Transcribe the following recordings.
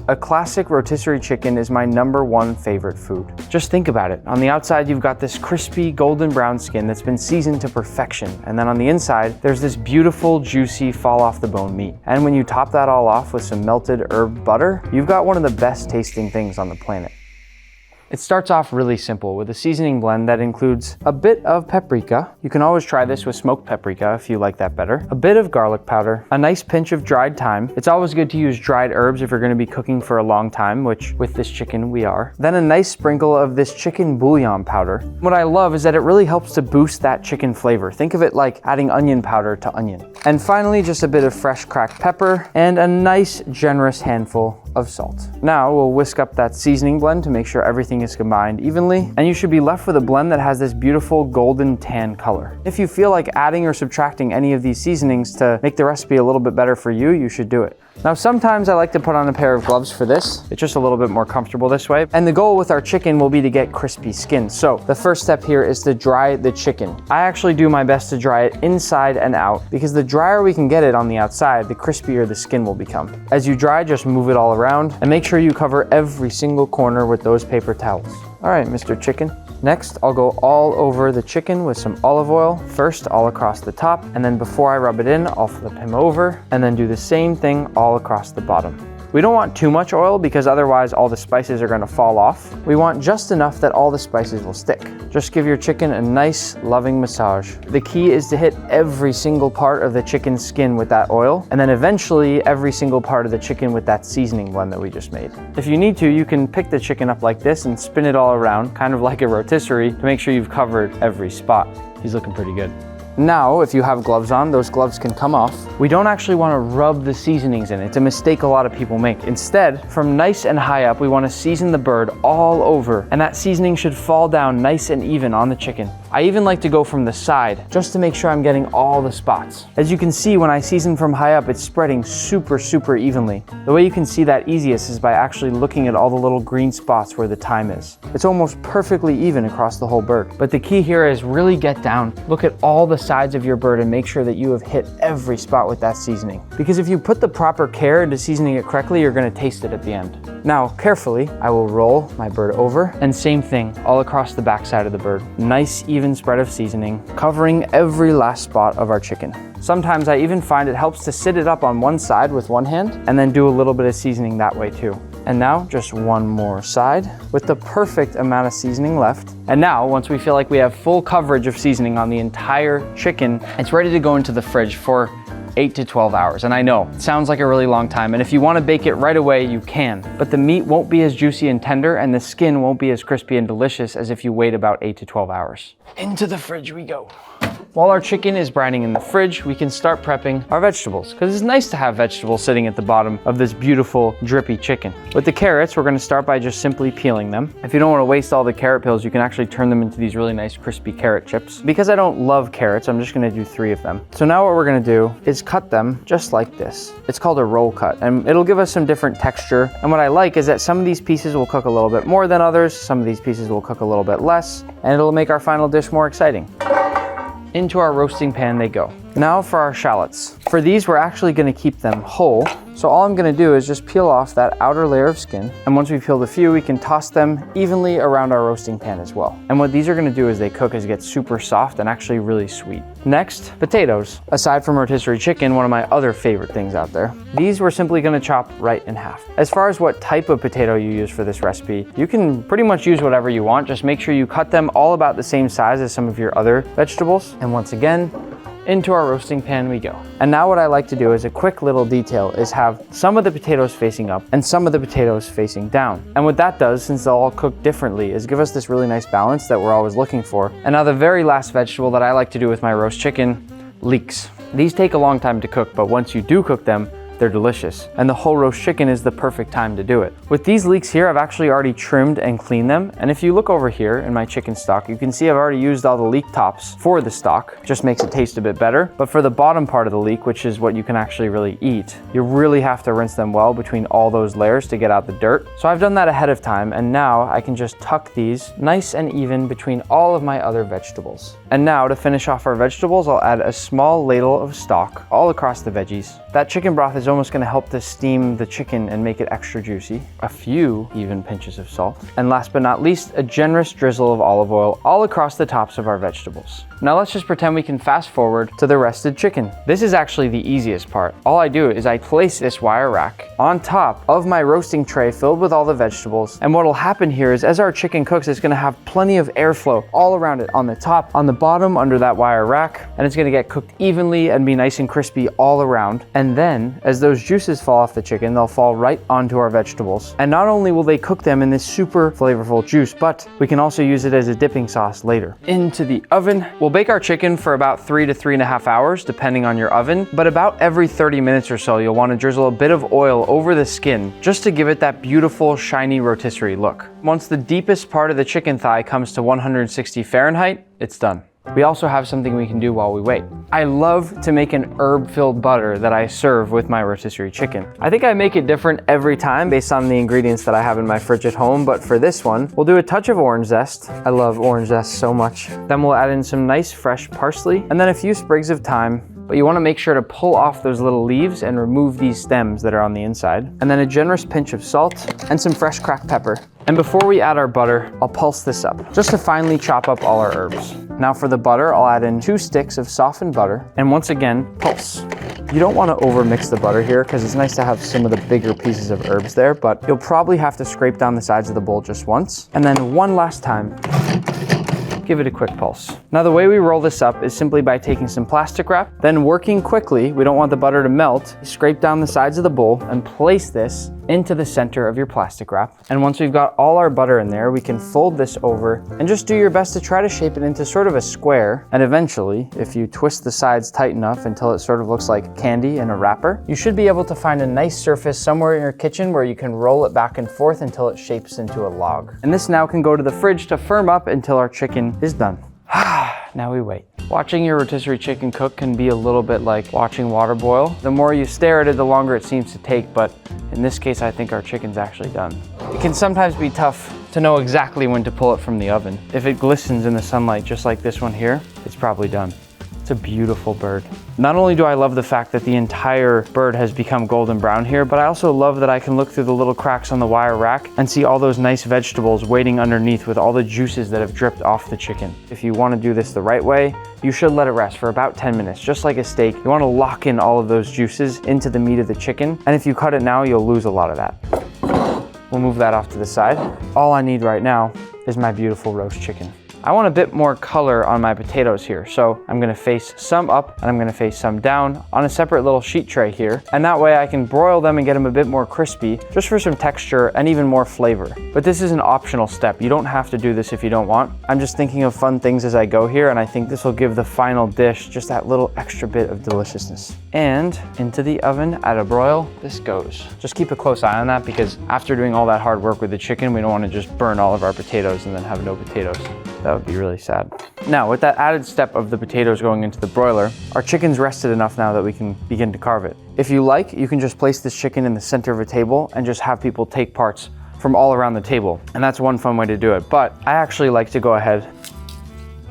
a classic rotisserie chicken is my #1 favorite food. Just think about it. On the outside, you've got this crispy golden brown skin that's been seasoned to perfection. And then on the inside, there's this beautiful, juicy, fall off the bone meat. And when you top that all off with some melted herb butter, you've got one of the best tasting things on the planet. It starts off really simple with a seasoning blend that includes a bit of paprika. You can always try this with smoked paprika if you like that better. A bit of garlic powder, a nice pinch of dried thyme. It's always good to use dried herbs if you're going to be cooking for a long time, which with this chicken we are. Then a nice sprinkle of this chicken bouillon powder. What I love is that it really helps to boost that chicken flavor. Think of it like adding onion powder to onion. And finally, just a bit of fresh cracked pepper and a nice generous handful of salt. Now we'll whisk up that seasoning blend to make sure everything is combined evenly, and you should be left with a blend that has this beautiful golden tan color. If you feel like adding or subtracting any of these seasonings to make the recipe a little bit better for you, you should do it. Now sometimes I like to put on a pair of gloves for this. It's just a little bit more comfortable this way. And the goal with our chicken will be to get crispy skin. So the first step here is to dry the chicken. I actually do my best to dry it inside and out because the drier we can get it on the outside, the crispier the skin will become. As you dry, just move it all around and make sure you cover every single corner with those paper towels. All right, Mr. Chicken. Next, I'll go all over the chicken with some olive oil, first all across the top, and then before I rub it in, I'll flip him over, and then do the same thing all across the bottom. We don't want too much oil because otherwise all the spices are gonna fall off. We want just enough that all the spices will stick. Just give your chicken a nice, loving massage. The key is to hit every single part of the chicken's skin with that oil, and then eventually every single part of the chicken with that seasoning blend that we just made. If you need to, you can pick the chicken up like this and spin it all around, kind of like a rotisserie, to make sure you've covered every spot. He's looking pretty good. Now, if you have gloves on, those gloves can come off. We don't actually want to rub the seasonings in. It's a mistake a lot of people make. Instead, from nice and high up, we want to season the bird all over, and that seasoning should fall down nice and even on the chicken. I even like to go from the side, just to make sure I'm getting all the spots. As you can see, when I season from high up, it's spreading super evenly. The way you can see that easiest is by actually looking at all the little green spots where the thyme is. It's almost perfectly even across the whole bird. But the key here is really get down, look at all the sides of your bird and make sure that you have hit every spot with that seasoning. Because if you put the proper care into seasoning it correctly, you're gonna taste it at the end. Now, carefully, I will roll my bird over, and same thing all across the backside of the bird. Nice, even spread of seasoning, covering every last spot of our chicken. Sometimes I even find it helps to sit it up on one side with one hand, and then do a little bit of seasoning that way too. And now, just one more side with the perfect amount of seasoning left. And now, once we feel like we have full coverage of seasoning on the entire chicken, it's ready to go into the fridge for 8 to 12 hours. And I know, it sounds like a really long time, and if you want to bake it right away, you can. But the meat won't be as juicy and tender, and the skin won't be as crispy and delicious as if you wait about 8 to 12 hours. Into the fridge we go. While our chicken is brining in the fridge, we can start prepping our vegetables, because it's nice to have vegetables sitting at the bottom of this beautiful, drippy chicken. With the carrots, we're gonna start by just simply peeling them. If you don't wanna waste all the carrot peels, you can actually turn them into these really nice crispy carrot chips. Because I don't love carrots, I'm just gonna do 3 of them. So now what we're gonna do is cut them just like this. It's called a roll cut, and it'll give us some different texture. And what I like is that some of these pieces will cook a little bit more than others, some of these pieces will cook a little bit less, and it'll make our final dish more exciting. Into our roasting pan they go. Now for our shallots. For these, we're actually gonna keep them whole. So all I'm gonna do is just peel off that outer layer of skin. And once we've peeled a few, we can toss them evenly around our roasting pan as well. And what these are gonna do as they cook is get super soft and actually really sweet. Next, potatoes. Aside from rotisserie chicken, one of my other favorite things out there. These we're simply gonna chop right in half. As far as what type of potato you use for this recipe, you can pretty much use whatever you want. Just make sure you cut them all about the same size as some of your other vegetables. And once again, into our roasting pan we go. And now what I like to do as a quick little detail is have some of the potatoes facing up and some of the potatoes facing down. And what that does, since they'll all cook differently, is give us this really nice balance that we're always looking for. And now the very last vegetable that I like to do with my roast chicken, leeks. These take a long time to cook, but once you do cook them, they're delicious. And the whole roast chicken is the perfect time to do it. With these leeks here, I've actually already trimmed and cleaned them. And if you look over here in my chicken stock, you can see I've already used all the leek tops for the stock. Just makes it taste a bit better. But for the bottom part of the leek, which is what you can actually really eat, you really have to rinse them well between all those layers to get out the dirt. So I've done that ahead of time, and now I can just tuck these nice and even between all of my other vegetables. And now to finish off our vegetables, I'll add a small ladle of stock all across the veggies. That chicken broth is is almost gonna help to steam the chicken and make it extra juicy. A few even pinches of salt. And last but not least, a generous drizzle of olive oil all across the tops of our vegetables. Now let's just pretend we can fast forward to the rested chicken. This is actually the easiest part. All I do is I place this wire rack on top of my roasting tray filled with all the vegetables. And what'll happen here is as our chicken cooks, it's gonna have plenty of airflow all around it, on the top, on the bottom, under that wire rack, and it's gonna get cooked evenly and be nice and crispy all around. And then as those juices fall off the chicken, they'll fall right onto our vegetables. And not only will they cook them in this super flavorful juice, but we can also use it as a dipping sauce later. Into the oven. We'll bake our chicken for about 3 to 3.5 hours, depending on your oven, but about every 30 minutes or so, you'll want to drizzle a bit of oil over the skin just to give it that beautiful, shiny rotisserie look. Once the deepest part of the chicken thigh comes to 160 Fahrenheit, it's done. We also have something we can do while we wait. I love to make an herb-filled butter that I serve with my rotisserie chicken. I think I make it different every time based on the ingredients that I have in my fridge at home, but for this one, we'll do a touch of orange zest. I love orange zest so much. Then we'll add in some nice fresh parsley, and then a few sprigs of thyme. But you want to make sure to pull off those little leaves and remove these stems that are on the inside. And then a generous pinch of salt and some fresh cracked pepper. And before we add our butter, I'll pulse this up just to finely chop up all our herbs. Now for the butter, I'll add in 2 sticks of softened butter. And once again, pulse. You don't want to overmix the butter here because it's nice to have some of the bigger pieces of herbs there, but you'll probably have to scrape down the sides of the bowl just once. And then one last time, give it a quick pulse. Now the way we roll this up is simply by taking some plastic wrap, then working quickly, we don't want the butter to melt, scrape down the sides of the bowl and place this into the center of your plastic wrap. And once we've got all our butter in there, we can fold this over and just do your best to try to shape it into sort of a square. And eventually, if you twist the sides tight enough until it sort of looks like candy in a wrapper, you should be able to find a nice surface somewhere in your kitchen where you can roll it back and forth until it shapes into a log. And this now can go to the fridge to firm up until our chicken is done. Now we wait. Watching your rotisserie chicken cook can be a little bit like watching water boil. The more you stare at it, the longer it seems to take, but in this case, I think our chicken's actually done. It can sometimes be tough to know exactly when to pull it from the oven. If it glistens in the sunlight, just like this one here, it's probably done. It's a beautiful bird. Not only do I love the fact that the entire bird has become golden brown here, but I also love that I can look through the little cracks on the wire rack and see all those nice vegetables waiting underneath with all the juices that have dripped off the chicken. If you want to do this the right way, you should let it rest for about 10 minutes, just like a steak. You want to lock in all of those juices into the meat of the chicken, and if you cut it now, you'll lose a lot of that. We'll move that off to the side. All I need right now is my beautiful roast chicken. I want a bit more color on my potatoes here, so I'm gonna face some up and I'm gonna face some down on a separate little sheet tray here, and that way I can broil them and get them a bit more crispy, just for some texture and even more flavor. But this is an optional step. You don't have to do this if you don't want. I'm just thinking of fun things as I go here, and I think this will give the final dish just that little extra bit of deliciousness. And into the oven at a broil, this goes. Just keep a close eye on that, because after doing all that hard work with the chicken, we don't want to just burn all of our potatoes and then have no potatoes. That would be really sad. Now, with that added step of the potatoes going into the broiler, our chicken's rested enough now that we can begin to carve it. If you like, you can just place this chicken in the center of a table and just have people take parts from all around the table. And that's one fun way to do it. But I actually like to go ahead.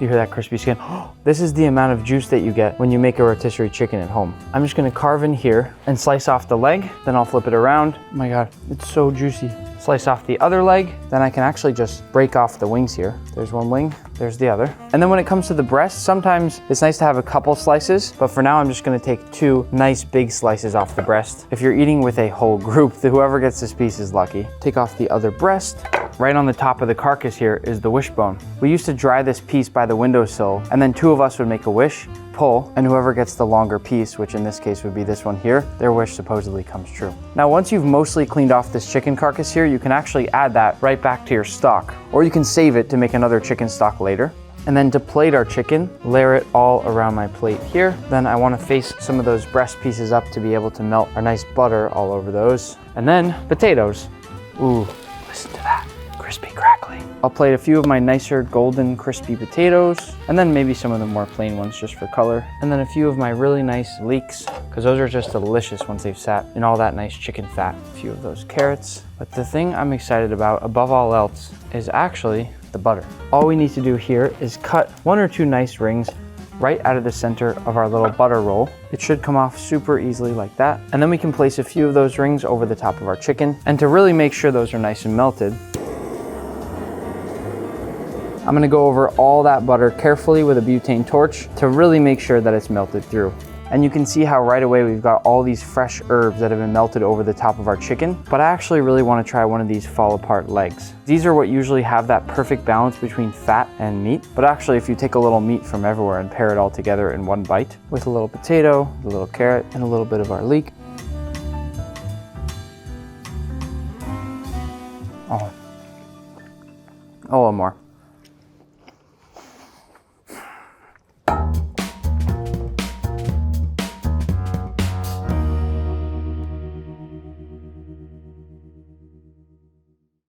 You hear that crispy skin? This is the amount of juice that you get when you make a rotisserie chicken at home. I'm just gonna carve in here and slice off the leg, then I'll flip it around. Oh my God, it's so juicy. Slice off the other leg, then I can actually just break off the wings here. There's one wing, there's the other. And then when it comes to the breast, sometimes it's nice to have a couple slices, but for now I'm just gonna take 2 nice big slices off the breast. If you're eating with a whole group, whoever gets this piece is lucky. Take off the other breast. Right on the top of the carcass here is the wishbone. We used to dry this piece by the windowsill, and then 2 of us would make a wish, pull, and whoever gets the longer piece, which in this case would be this one here, their wish supposedly comes true. Now, once you've mostly cleaned off this chicken carcass here, you can actually add that right back to your stock, or you can save it to make another chicken stock later. And then to plate our chicken, layer it all around my plate here. Then I want to face some of those breast pieces up to be able to melt our nice butter all over those. And then potatoes. Ooh, listen to that. Crispy, crackly. I'll plate a few of my nicer golden crispy potatoes, and then maybe some of the more plain ones just for color. And then a few of my really nice leeks, because those are just delicious once they've sat in all that nice chicken fat. A few of those carrots. But the thing I'm excited about above all else is actually the butter. All we need to do here is cut 1 or 2 nice rings right out of the center of our little butter roll. It should come off super easily like that. And then we can place a few of those rings over the top of our chicken. And to really make sure those are nice and melted, I'm gonna go over all that butter carefully with a butane torch to really make sure that it's melted through. And you can see how right away we've got all these fresh herbs that have been melted over the top of our chicken. But I actually really wanna try one of these fall apart legs. These are what usually have that perfect balance between fat and meat. But actually, if you take a little meat from everywhere and pair it all together in one bite with a little potato, a little carrot, and a little bit of our leek. Oh, a little more.